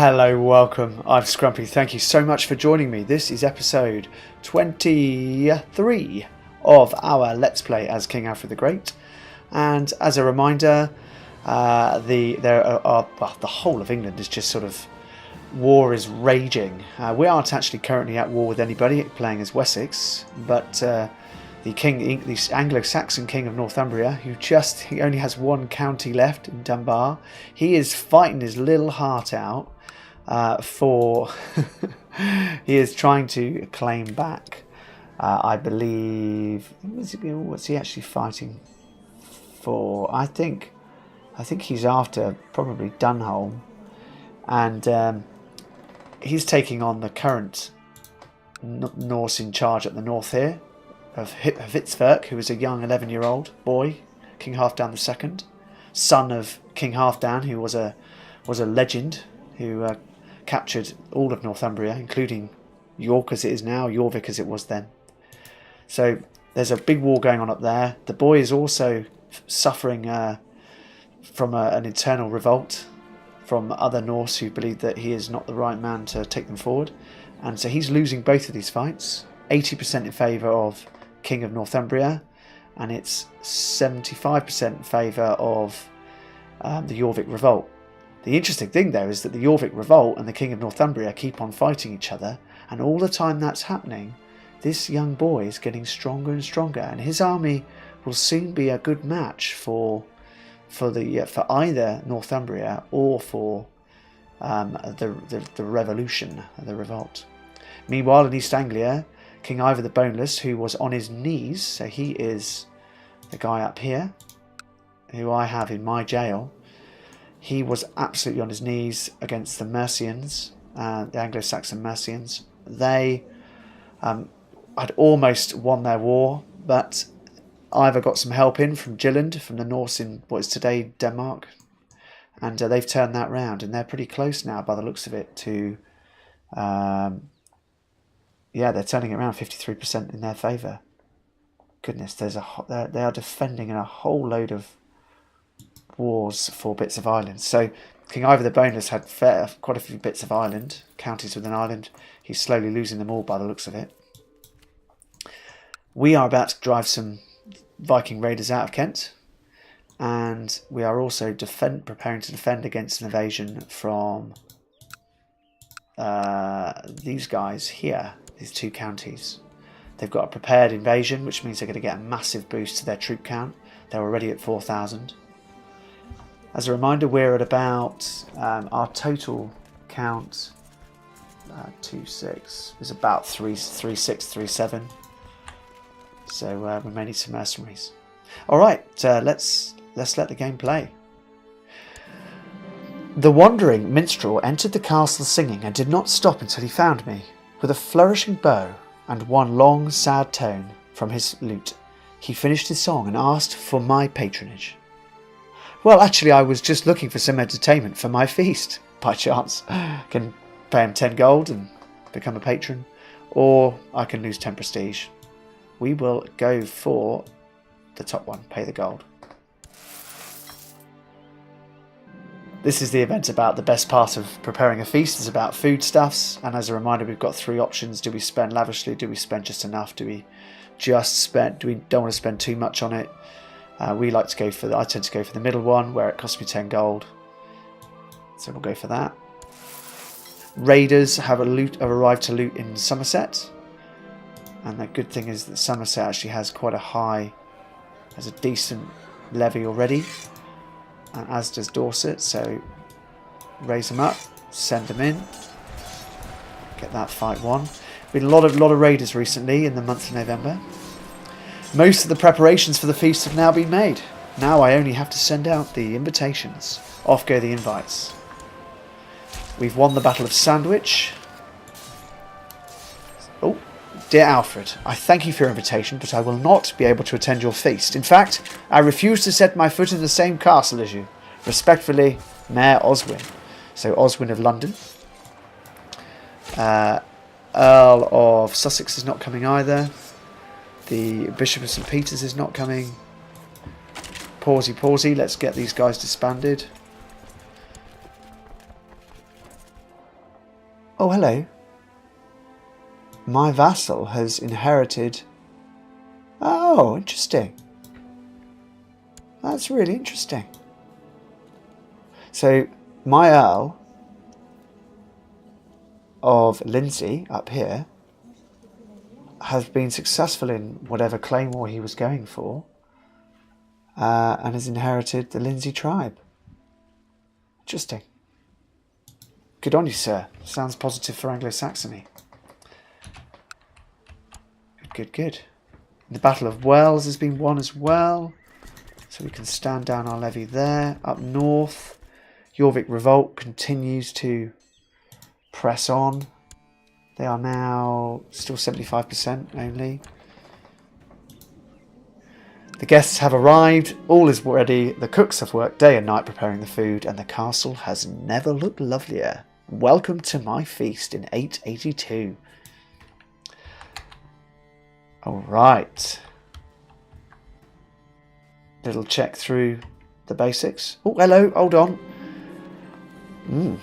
Hello, welcome. I'm Scrumpy. Thank you so much for joining me. This is episode 23 of our Let's Play as King Alfred the Great. And as a reminder, the whole of England is just sort of war is raging. We aren't actually currently at war with anybody, playing as Wessex, but the Anglo-Saxon king of Northumbria, he only has one county left in Dunbar. He is fighting his little heart out he is trying to claim back, I believe, what's he actually fighting for? I think he's after probably Dunholm, and he's taking on the current Norse in charge at the north here, of Hvitserk, who is a young 11-year-old boy, King Halfdan II, son of King Halfdan, who was a legend, who captured all of Northumbria, including York as it is now, Jorvik as it was then. So there's a big war going on up there. The boy is also suffering from an internal revolt from other Norse who believe that he is not the right man to take them forward. And so he's losing both of these fights, 80% in favour of King of Northumbria, and it's 75% in favour of the Jorvik revolt. The interesting thing though is that the Jorvik revolt and the King of Northumbria keep on fighting each other, and all the time that's happening, this young boy is getting stronger and stronger, and his army will soon be a good match for either Northumbria or for the revolution, the revolt. Meanwhile, in East Anglia, King Ivor the Boneless, who was on his knees, so he is the guy up here, who I have in my jail, he was absolutely on his knees against the Mercians, the Anglo-Saxon Mercians. They had almost won their war, but Ivor got some help in from Jylland, from the Norse in what is today Denmark, and they've turned that round, and they're pretty close now by the looks of it to... they're turning it around 53% in their favour. Goodness, they are defending in a whole load of wars for bits of Ireland. So King Ivor the Boneless had quite a few bits of Ireland, counties within Ireland. He's slowly losing them all by the looks of it. We are about to drive some Viking raiders out of Kent, and we are also preparing to defend against an invasion from these guys here. These two counties. They've got a prepared invasion, which means they're going to get a massive boost to their troop count. They're already at 4,000. As a reminder, we're at about our total count 2,6 is about 3,6, 3,7. So we may need some mercenaries. All right, let's let the game play. The wandering minstrel entered the castle singing and did not stop until he found me. With a flourishing bow and one long, sad tone from his lute, he finished his song and asked for my patronage. Well, actually, I was just looking for some entertainment for my feast, by chance. I can pay him 10 gold and become a patron, or I can lose 10 prestige. We will go for the top one, pay the gold. This is the event about the best part of preparing a feast. It's about foodstuffs, and as a reminder, we've got three options. Do we spend lavishly? Do we spend just enough? Do we don't want to spend too much on it? I tend to go for the middle one, where it costs me 10 gold. So we'll go for that. Raiders have arrived to loot in Somerset, and the good thing is that Somerset actually has a decent levy already. And as does Dorset, so raise them up, send them in, get that fight won. Been a lot of raiders recently in the month of November. Most of the preparations for the feast have now been made. Now I only have to send out the invitations. Off go the invites. We've won the Battle of Sandwich. Oh, dear Alfred, I thank you for your invitation, but I will not be able to attend your feast. In fact, I refuse to set my foot in the same castle as you. Respectfully, Mayor Oswin. So Oswin of London. Earl of Sussex is not coming either. The Bishop of St. Peter's is not coming. Pawsey, let's get these guys disbanded. Oh, hello. My vassal has inherited... Oh, interesting. That's really interesting. So, my Earl of Lindsay, up here, has been successful in whatever claim war he was going for, and has inherited the Lindsay tribe. Interesting. Good on you, sir. Sounds positive for Anglo-Saxony. Good, good. The Battle of Wells has been won as well, so we can stand down our levy there. Up north, Jorvik Revolt continues to press on. They are now still 75% only. The guests have arrived, all is ready, the cooks have worked day and night preparing the food, and the castle has never looked lovelier. Welcome to my feast in 882. Alright. Little check through the basics. Oh, hello, hold on.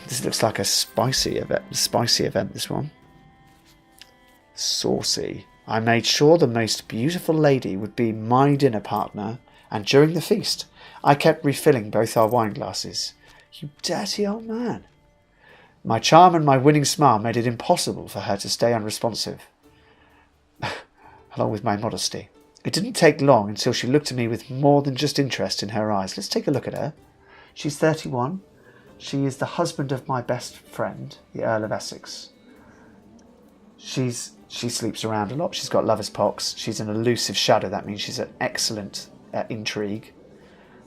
This looks like a spicy event, this one. Saucy. I made sure the most beautiful lady would be my dinner partner, and during the feast, I kept refilling both our wine glasses. You dirty old man. My charm and my winning smile made it impossible for her to stay unresponsive, along with my modesty. It didn't take long until she looked at me with more than just interest in her eyes. Let's take a look at her. She's 31. She is the husband of my best friend, the Earl of Essex. She sleeps around a lot. She's got lover's pox. She's an elusive shadow. That means she's an excellent intrigue.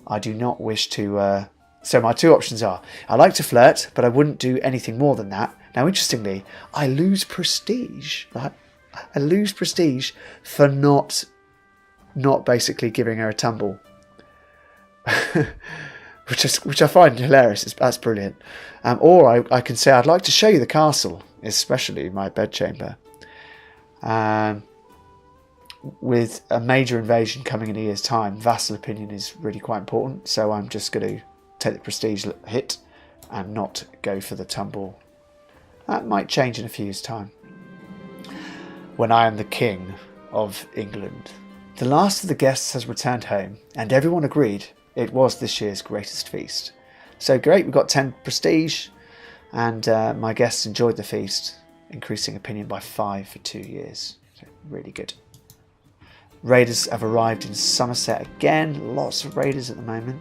I do not wish to... So my two options are, I like to flirt, but I wouldn't do anything more than that. Now, interestingly, I lose prestige. Right? I lose prestige for not basically giving her a tumble. which I find hilarious. That's brilliant. Or I can say, I'd like to show you the castle, especially my bedchamber. With a major invasion coming in a year's time, vassal opinion is really quite important. So I'm just going to take the prestige hit and not go for the tumble. That might change in a few years' time. When I am the king of England. The last of the guests has returned home, and everyone agreed it was this year's greatest feast. So great, we've got 10 prestige, and my guests enjoyed the feast, increasing opinion by 5 for 2 years. So really good. Raiders have arrived in Somerset again. Lots of raiders at the moment.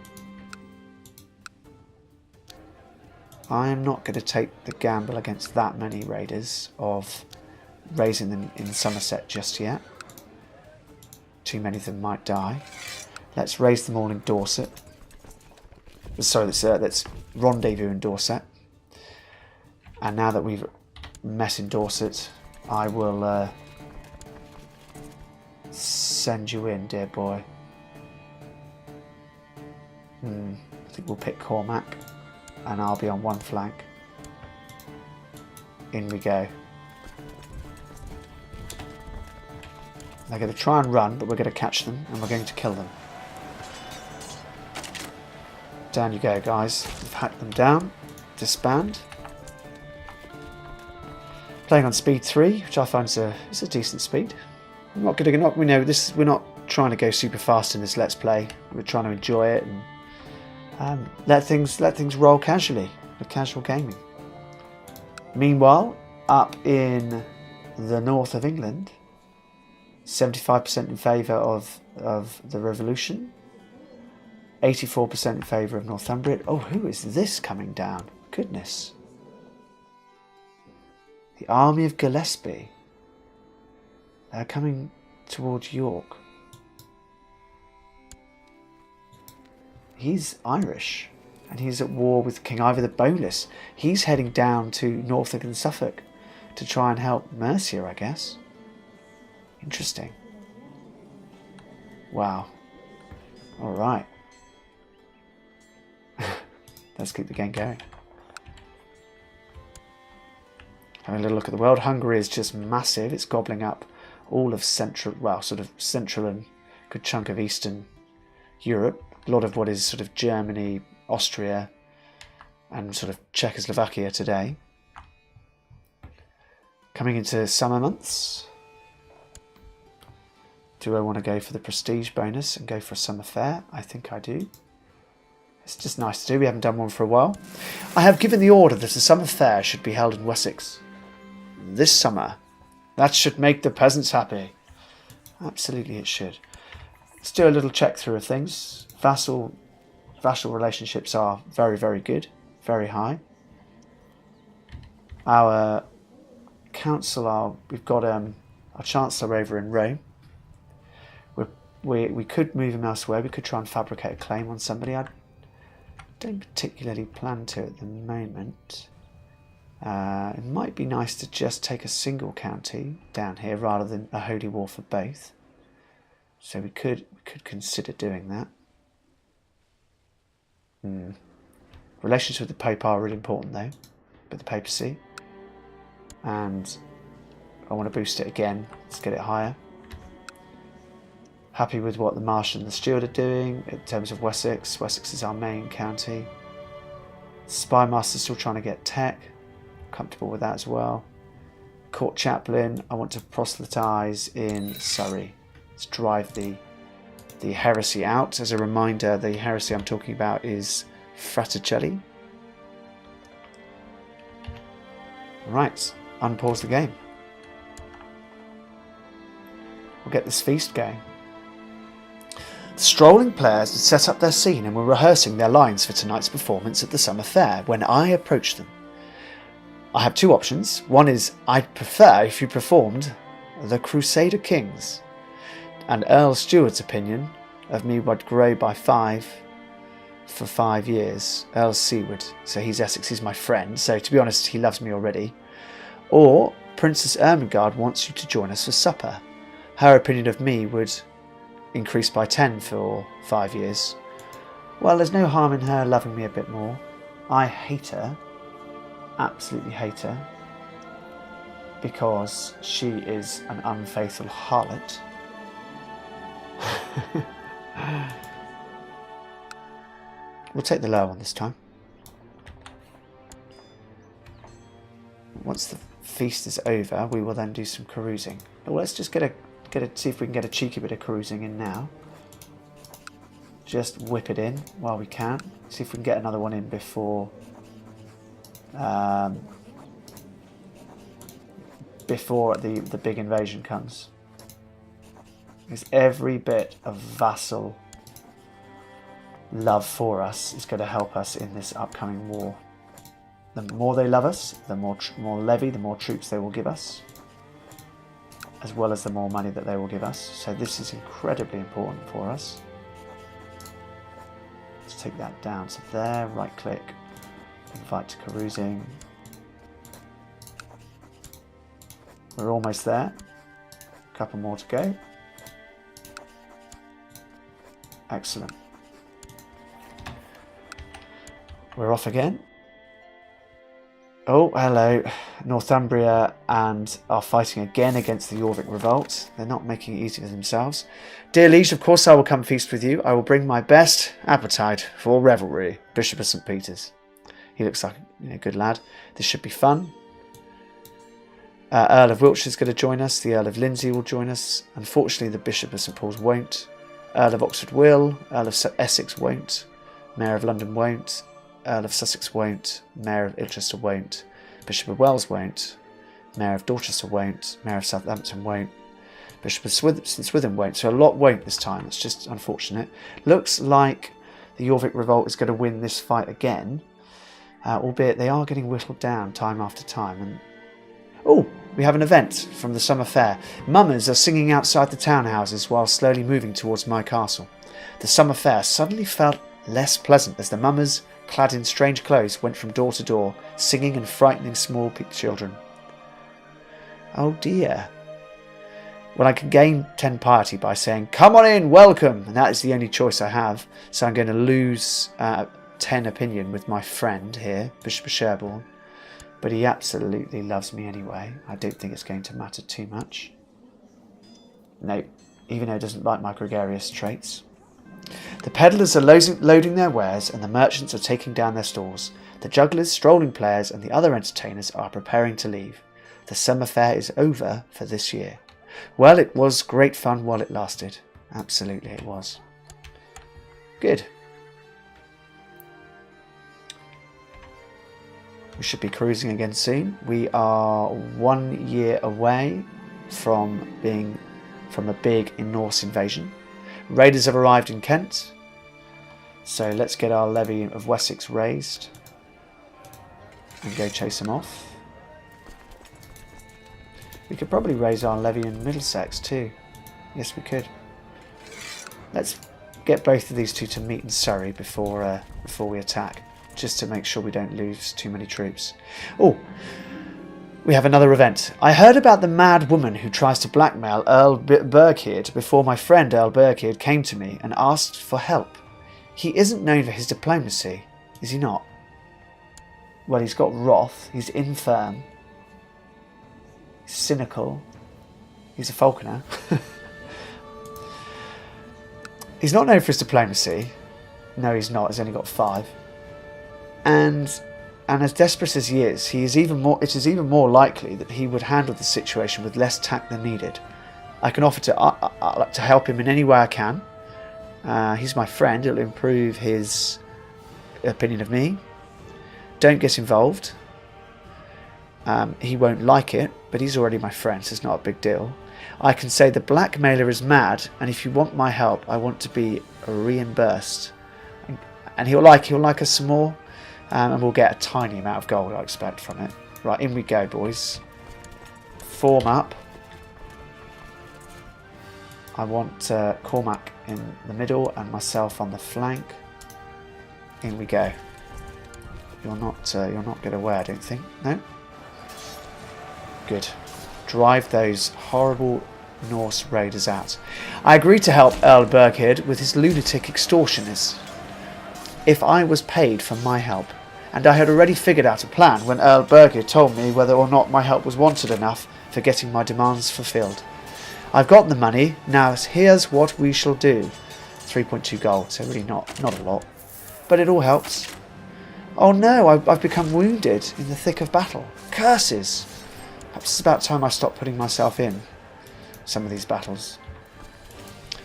I am not going to take the gamble against that many raiders of raising them in Somerset just yet. Too many of them might die. Let's raise them all in Dorset. Sorry, let's rendezvous in Dorset. And now that we've met in Dorset, I will send you in, dear boy. I think we'll pick Cormac, and I'll be on one flank. In we go. They're going to try and run, but we're going to catch them, and we're going to kill them. Down you go, guys. We've hacked them down. Disband. Playing on speed 3, which I find is a decent speed. I'm not going to... We know this. We're not trying to go super fast in this Let's Play. We're trying to enjoy it and let things roll casually. The casual gaming. Meanwhile, up in the north of England, 75% in favour of the revolution, 84% in favour of Northumbria. Oh, who is this coming down? Goodness. The army of Gillespie. They're coming towards York. He's Irish, and he's at war with King Ivor the Boneless. He's heading down to Norfolk and Suffolk to try and help Mercia, I guess. Interesting. Wow. All right. Let's keep the game going. Having a little look at the world. Hungary is just massive. It's gobbling up all of central, well, sort of central and good chunk of Eastern Europe. A lot of what is sort of Germany, Austria, and sort of Czechoslovakia today. Coming into summer months. Do I want to go for the prestige bonus and go for a summer fair? I think I do. It's just nice to do. We haven't done one for a while. I have given the order that a summer fair should be held in Wessex this summer. That should make the peasants happy. Absolutely it should. Let's do a little check through of things. Vassal relationships are very, very good. Very high. Our council we've got our chancellor over in Rome. We could move him elsewhere. We could try and fabricate a claim on somebody. I don't particularly plan to at the moment. It might be nice to just take a single county down here rather than a holy war for both. So we could consider doing that. Relations with the Pope are really important though, with the papacy. And I want to boost it again. Let's get it higher. Happy with what the Marsh and the Steward are doing in terms of Wessex. Wessex is our main county. Spy Master's still trying to get tech. Comfortable with that as well. Court Chaplain, I want to proselytise in Surrey. Let's drive the heresy out. As a reminder, the heresy I'm talking about is Fraticelli. Right, unpause the game. We'll get this feast going. The strolling players had set up their scene and were rehearsing their lines for tonight's performance at the summer fair when I approached them. I have two options. One is I'd prefer if you performed the Crusader Kings. And Earl Steward's opinion of me would grow by 5 for 5 years. Earl Seaward, so he's Essex, he's my friend, so to be honest he loves me already. Or Princess Ermengarde wants you to join us for supper. Her opinion of me would increase by 10 for 5 years. Well, there's no harm in her loving me a bit more. I hate her. Absolutely hate her. Because she is an unfaithful harlot. We'll take the lower one this time. Once the feast is over, we will then do some carousing. Well, let's just see if we can get a cheeky bit of carousing in now. Just whip it in while we can. See if we can get another one in before the big invasion comes. Because every bit of vassal love for us is going to help us in this upcoming war. The more they love us, the more levy, the more troops they will give us, as well as the more money that they will give us. So this is incredibly important for us. Let's take that down to there, right click, invite to carousing. We're almost there, a couple more to go. Excellent. We're off again. Oh, hello. Northumbria and are fighting again against the Jorvik revolt. They're not making it easy for themselves. Dear liege, of course I will come feast with you. I will bring my best appetite for revelry. Bishop of St. Peter's. He looks like a good lad. This should be fun. Earl of Wiltshire is going to join us. The Earl of Lindsey will join us. Unfortunately, the Bishop of St. Paul's won't. Earl of Oxford will. Earl of Essex won't. Mayor of London won't. Earl of Sussex won't. Mayor of Ilchester won't. Bishop of Wells won't. Mayor of Dorchester won't. Mayor of Southampton won't. Bishop of Swithin won't. So a lot won't this time. It's just unfortunate. Looks like the Jorvik revolt is going to win this fight again. Albeit they are getting whittled down time after time. And oh, we have an event from the summer fair. Mummers are singing outside the townhouses while slowly moving towards my castle. The summer fair suddenly felt less pleasant as the mummers, clad in strange clothes, went from door to door, singing and frightening small children. Oh dear. Well, I can gain 10 piety by saying, "Come on in, welcome," and that is the only choice I have. So I'm going to lose 10 opinion with my friend here, Bishop of Sherborne. But he absolutely loves me anyway. I don't think it's going to matter too much. No, even though he doesn't like my gregarious traits. The peddlers are loading their wares and the merchants are taking down their stores. The jugglers, strolling players and the other entertainers are preparing to leave. The summer fair is over for this year. Well, it was great fun while it lasted. Absolutely it was. Good. We should be cruising again soon. We are 1 year away from a big Norse invasion. Raiders have arrived in Kent. So let's get our levy of Wessex raised and go chase them off. We could probably raise our levy in Middlesex too. Yes, we could. Let's get both of these two to meet in Surrey before we attack, just to make sure we don't lose too many troops. Oh, we have another event. I heard about the mad woman who tries to blackmail Earl Berkheard before my friend Earl Berkheard came to me and asked for help. He isn't known for his diplomacy, is he not? Well, he's got wrath, he's infirm, he's cynical, he's a falconer. He's not known for his diplomacy. No, he's not. He's only got 5. And as desperate as he is, it is even more likely that he would handle the situation with less tact than needed. I can offer to help him in any way I can. He's my friend. It'll improve his opinion of me. Don't get involved. He won't like it, but he's already my friend, so it's not a big deal. I can say the blackmailer is mad, and if you want my help, I want to be reimbursed. And he'll like us some more, and we'll get a tiny amount of gold, I expect, from it. Right, in we go, boys. Form up. I want Cormac in the middle and myself on the flank. In we go. You'll not get away, I don't think. No. Good. Drive those horrible Norse raiders out. I agreed to help Earl Berkheard with his lunatic extortioners if I was paid for my help, and I had already figured out a plan when Earl Berkheard told me whether or not my help was wanted enough for getting my demands fulfilled. I've got the money, now here's what we shall do. 3.2 gold, so really not a lot, but it all helps. Oh no, I've become wounded in the thick of battle. Curses! Perhaps it's about time I stopped putting myself in some of these battles.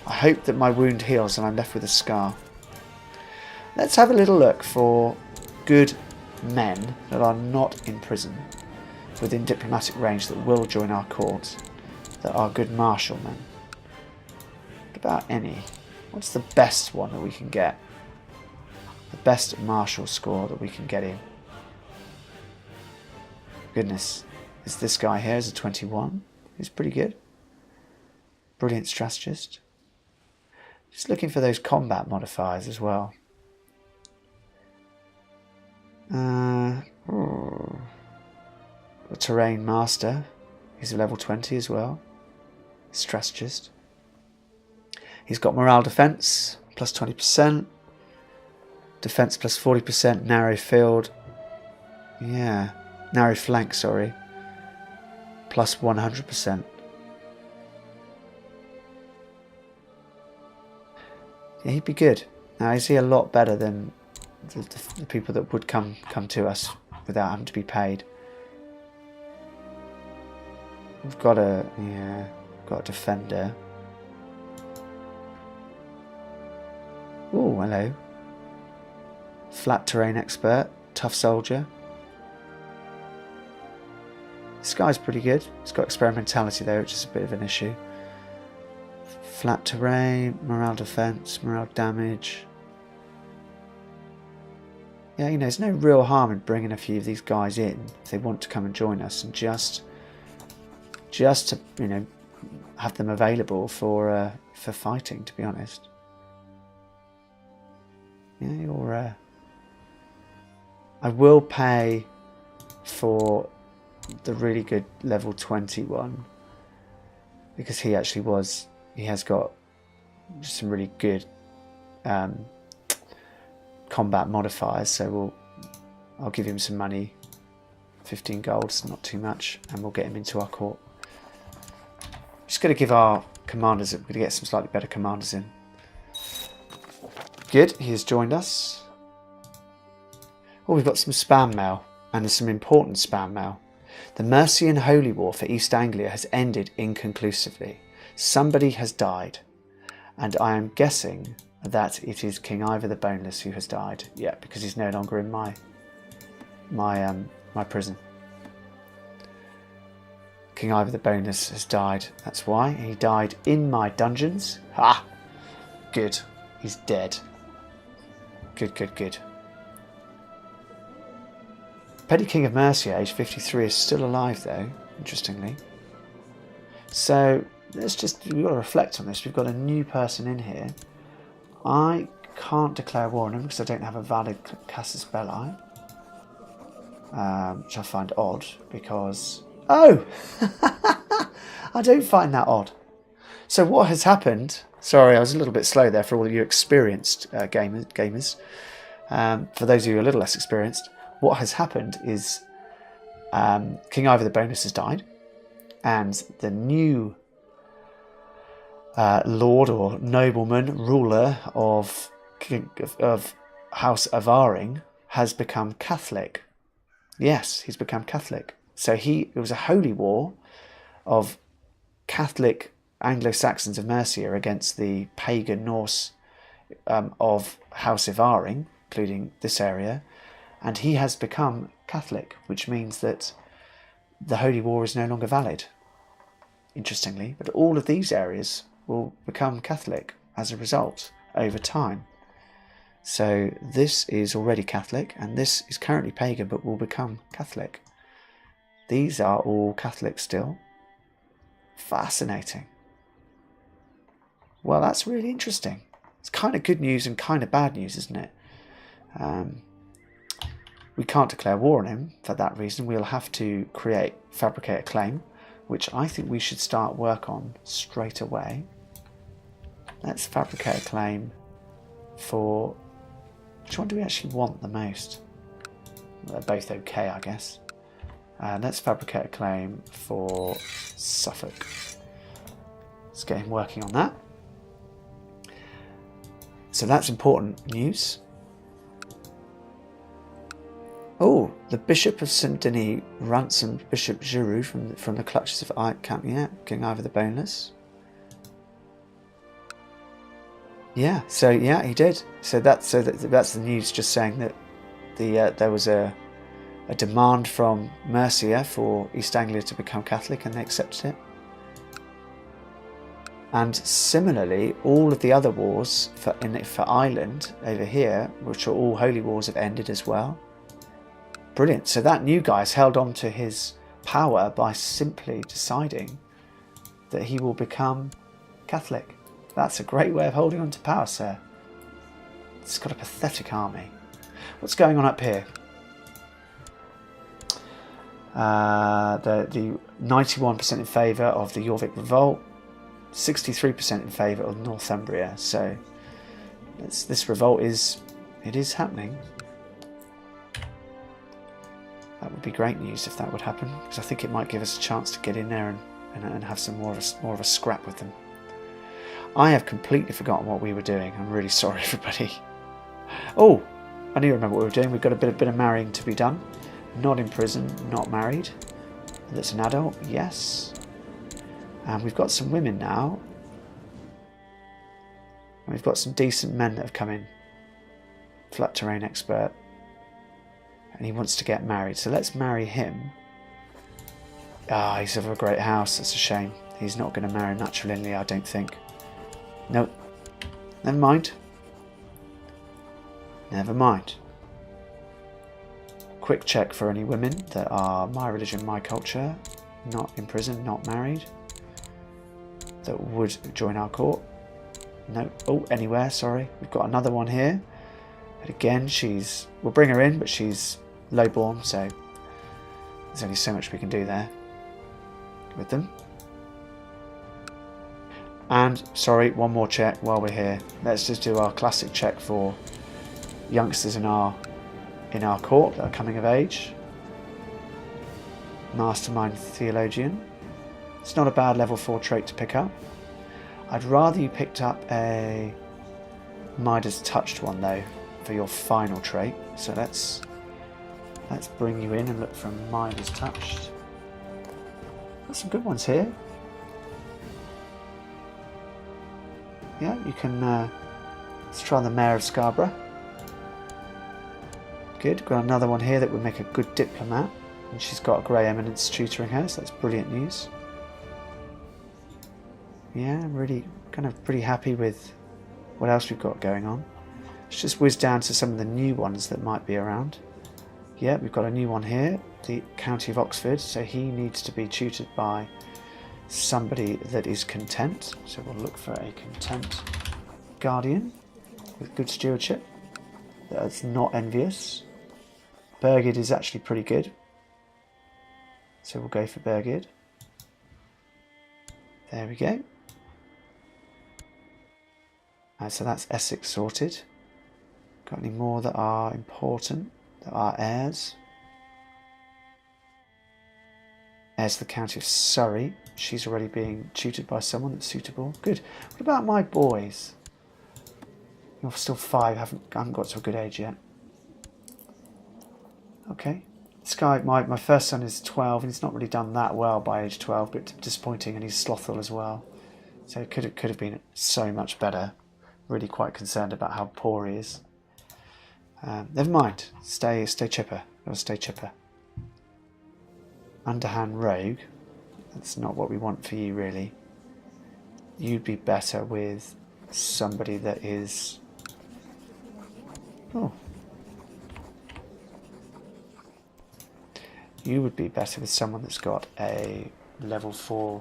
I hope that my wound heals and I'm left with a scar. Let's have a little look for good men that are not in prison, within diplomatic range, that will join our court, that are good martial men. What about any? What's the best one that we can get? The best martial score that we can get in. Goodness. Is this guy here is a 21. He's pretty good. Brilliant strategist. Just looking for those combat modifiers as well. A terrain master. He's a level 20 as well. Strategist. He's got morale defense plus 20%. Defense plus 40%. Narrow field. Yeah. Narrow flank, sorry. Plus 100%. Yeah, he'd be good. Now, is he a lot better than the people that would come to us without having to be paid? We've got a defender. Oh, hello. Flat terrain expert, tough soldier. This guy's pretty good. He's got experimentality though, which is a bit of an issue. Flat terrain, morale defense, morale damage. Yeah, there's no real harm in bringing a few of these guys in if they want to come and join us, and just to have them available for fighting. To be honest, yeah, you're. I will pay for the really good level 21 because he has got some really good combat modifiers, so I'll give him some money, 15 gold, it's not too much, and we'll get him into our court. Just going to give our commanders, we're going to get some slightly better commanders in. Good, he has joined us. Oh, we've got some spam mail, and there's some important spam mail. The Mercian Holy War for East Anglia has ended inconclusively. Somebody has died, and I am guessing that it is King Ivor the Boneless who has died. Yeah, because he's no longer in my prison. King Ivor the Boneless has died. That's why. He died in my dungeons. Ha! Good. He's dead. Good, good, good. Petty King of Mercia, age 53, is still alive though, interestingly. So we've got to reflect on this. We've got a new person in here. I can't declare war on him because I don't have a valid casus belli. Which I find odd because... Oh! I don't find that odd. So what has happened... Sorry, I was a little bit slow there for all of you experienced gamers. For those of you a little less experienced, what has happened is King Ivor the Boneless has died, and the new lord or nobleman, ruler of House Avaring has become Catholic. Yes, he's become Catholic. So it was a holy war of Catholic Anglo-Saxons of Mercia against the pagan Norse of House Avaring, including this area, and he has become Catholic, which means that the holy war is no longer valid, interestingly. But all of these areas will become Catholic as a result over time. So this is already Catholic, and this is currently pagan, but will become Catholic. These are all Catholic still. Fascinating. Well, that's really interesting. It's kind of good news and kind of bad news, isn't it? We can't declare war on him for that reason. We'll have to fabricate a claim, which I think we should start work on straight away. Let's fabricate a claim for... Which one do we actually want the most? Well, they're both okay, I guess. Let's fabricate a claim for Suffolk. Let's get him working on that. So that's important news. Oh, the Bishop of St. Denis ransomed Bishop Giroux from the clutches of King Ivor the Boneless. Yeah, so yeah, he did. So that's the news, just saying that there was a demand from Mercia for East Anglia to become Catholic, and they accepted it. And similarly, all of the other wars for Ireland over here, which are all holy wars, have ended as well. Brilliant. So that new guy's held on to his power by simply deciding that he will become Catholic. That's a great way of holding on to power, sir. It's got a pathetic army. What's going on up here? The 91% in favour of the Jorvik Revolt, 63% in favour of Northumbria. So this revolt is happening. That would be great news if that would happen, because I think it might give us a chance to get in there and have some more of a scrap with them. I have completely forgotten what we were doing. I'm really sorry, everybody. Oh, I do remember what we were doing. We've got a bit of marrying to be done. Not in prison, not married. That's an adult, yes. And we've got some women now. And we've got some decent men that have come in. Flat terrain expert. And he wants to get married, so let's marry him. Ah, he's of a great house. That's a shame. He's not going to marry matrilineally, I don't think. Nope. Never mind. Never mind. Quick check for any women that are my religion, my culture, not in prison, not married, that would join our court. No. Oh, anywhere, sorry. We've got another one here. And again, we'll bring her in, but she's lowborn, so there's only so much we can do there with them. And, sorry, one more check while we're here. Let's just do our classic check for youngsters in our court that are coming of age. Mastermind Theologian. It's not a bad level 4 trait to pick up. I'd rather you picked up a Midas Touched one, though, for your final trait. So let's bring you in and look for Midas Touched. Got some good ones here. Yeah, you can, let's try the Mayor of Scarborough. Good, got another one here that would make a good diplomat. And she's got a Grey Eminence tutoring her, so that's brilliant news. Yeah, I'm really kind of pretty happy with what else we've got going on. Let's just whiz down to some of the new ones that might be around. Yeah, we've got a new one here, the County of Oxford, so he needs to be tutored by somebody that is content. So we'll look for a content guardian with good stewardship that's not envious. Burgid is actually pretty good, so we'll go for Burgid. There we go. So that's Essex sorted. Got any more that are important, that are heirs? Heirs to the County of Surrey. She's already being tutored by someone that's suitable. Good. What about my boys? You're still 5, haven't got to a good age yet. Okay. This guy, my first son is 12, and he's not really done that well by age 12, but disappointing, and he's slothful as well. So it could have been so much better. Really quite concerned about how poor he is. Never mind. Stay chipper. Gotta stay chipper. Underhand rogue. That's not what we want for you, really. You'd be better with somebody that is... Oh. You would be better with someone that's got a level 4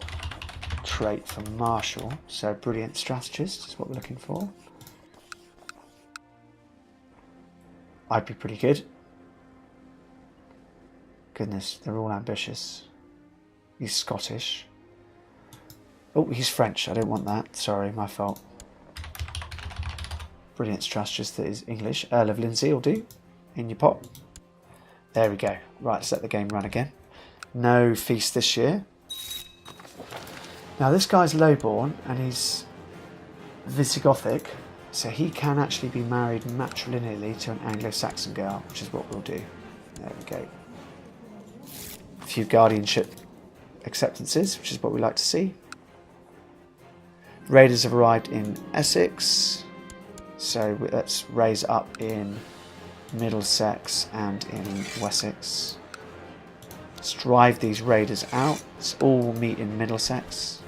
trait for martial. So brilliant strategist is what we're looking for. I'd be pretty good. Goodness, they're all ambitious. He's Scottish. Oh, he's French. I don't want that. Sorry, my fault. Brilliant strategist that is English. Earl of Lindsay will do. In your pot. There we go. Right, let's let the game run again. No feast this year. Now this guy's lowborn and he's Visigothic, so he can actually be married matrilineally to an Anglo-Saxon girl, which is what we'll do. There we go. A few guardianship acceptances, which is what we like to see. Raiders have arrived in Essex, so let's raise up in Middlesex and in Wessex. Let's drive these raiders out. Let's all meet in Middlesex.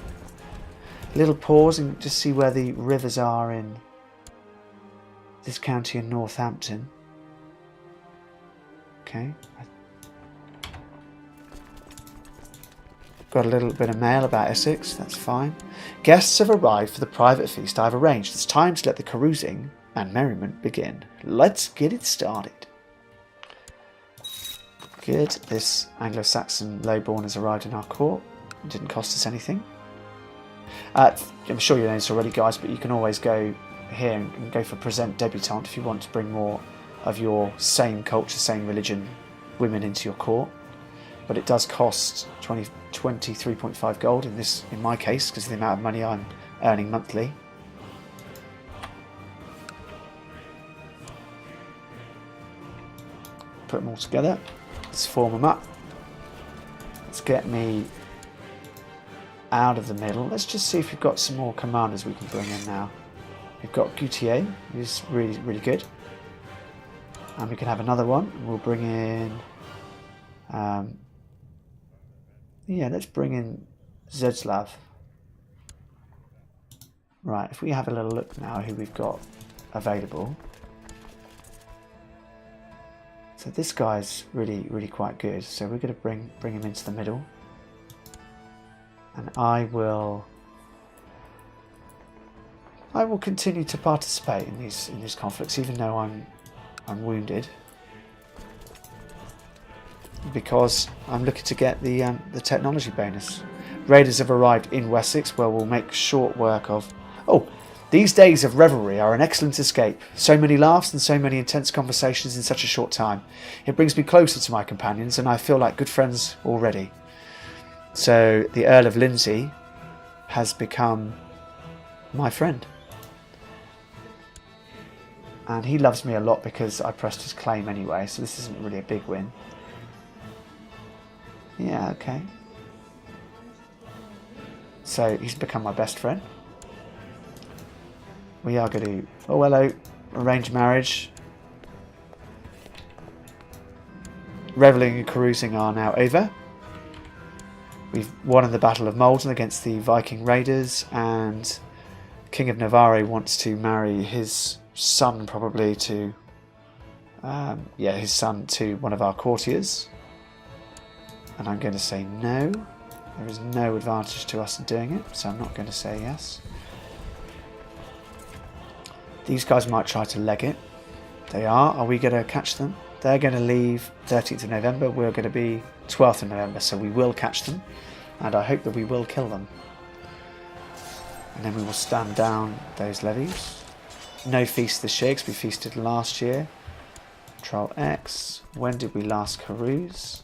A little pause and just see where the rivers are in this county in Northampton. Okay. Got a little bit of mail about Essex, that's fine. Guests have arrived for the private feast I've arranged. It's time to let the carousing and merriment begin. Let's get it started. Good, this Anglo-Saxon lowborn has arrived in our court. It didn't cost us anything. I'm sure you know this already, guys, but you can always go here and go for present debutante if you want to bring more of your same culture, same religion women into your court. But it does cost 23.5 gold in my case, because of the amount of money I'm earning monthly. Put them all together. Let's form them up. Let's get me out of the middle. Let's just see if we've got some more commanders we can bring in now. We've got Goutier, who's really, really good. And we can have another one. We'll bring in... yeah, let's bring in Zedzlav. Right, if we have a little look now who we've got available. So this guy's really, really quite good. So we're going to bring him into the middle. And I will continue to participate in these conflicts, even though I'm wounded, because I'm looking to get the technology bonus. Raiders have arrived in Wessex, where we'll make short work of. Oh, these days of revelry are an excellent escape. So many laughs and so many intense conversations in such a short time. It brings me closer to my companions, and I feel like good friends already. So the Earl of Lindsay has become my friend. And he loves me a lot because I pressed his claim anyway, so this isn't really a big win. Yeah, okay. So he's become my best friend. We are going to... Oh, hello. Arranged marriage. Revelling and carousing are now over. We've won the Battle of Maldon against the Viking raiders, and King of Navarre wants to marry his son, probably to... his son to one of our courtiers. And I'm going to say no. There is no advantage to us in doing it, so I'm not going to say yes. These guys might try to leg it. They are. Are we going to catch them? They're going to leave 13th of November. We're going to be 12th of November, so we will catch them. And I hope that we will kill them. And then we will stand down those levies. No feast this year, because we feasted last year. Control X. When did we last carouse?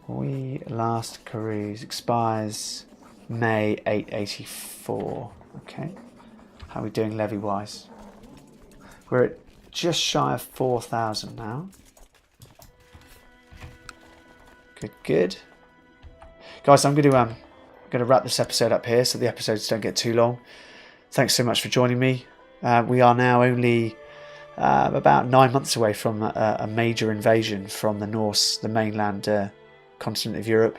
We last carouse expires May 884. Okay. How are we doing levy wise? We're at just shy of 4,000 now. Good. Guys, I'm going to wrap this episode up here so the episodes don't get too long. Thanks so much for joining me. We are now only about 9 months away from a major invasion from the Norse, the mainland continent of Europe.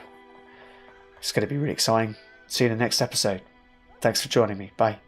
It's going to be really exciting. See you in the next episode. Thanks for joining me. Bye.